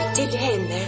lyssnar till henne.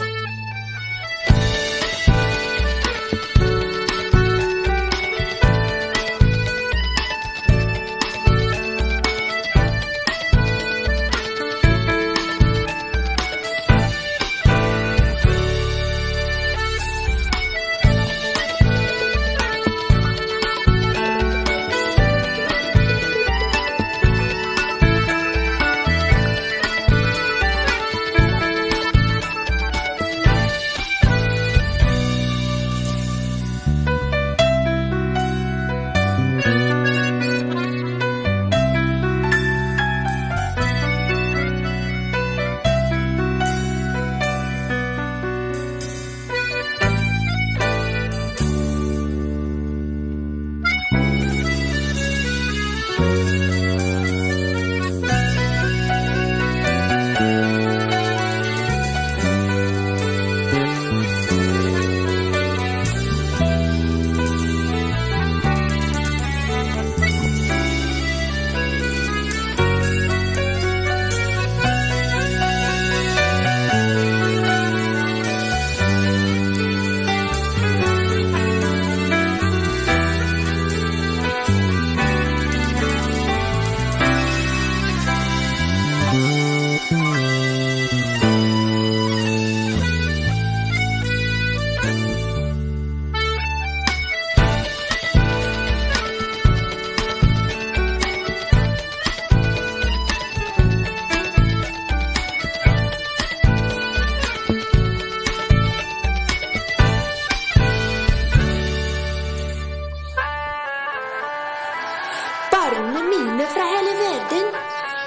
Barna mine fra hele verden,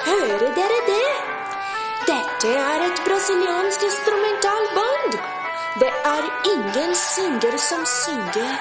hører dere det? Dette er et brasiliansk instrumentalband. Det er ingen synger som synger.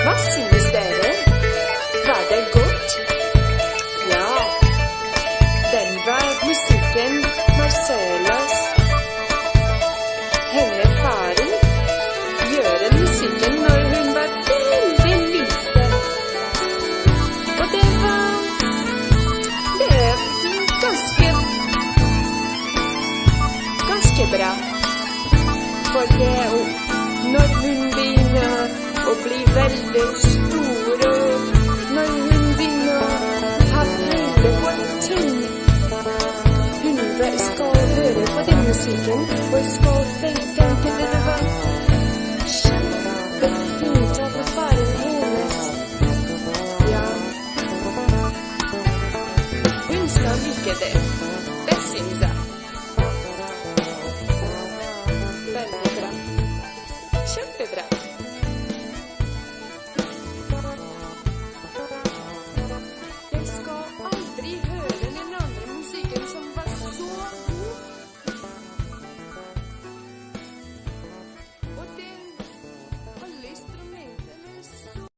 Hva synes dere? Var det godt? Ja, den var musikken Marcelas. Henne faren gjør musikken når hun var veldig liten. Og det var ganske bra. For det når hun begynner å bli veldig stor, og når hun begynner å ha hele på ting. Hun skal høre på den musikken, og skal tenke det var kjempefint av faren hennes. Ja, hun skal like det. Det synes jeg. Veldig bra. Kjempebra.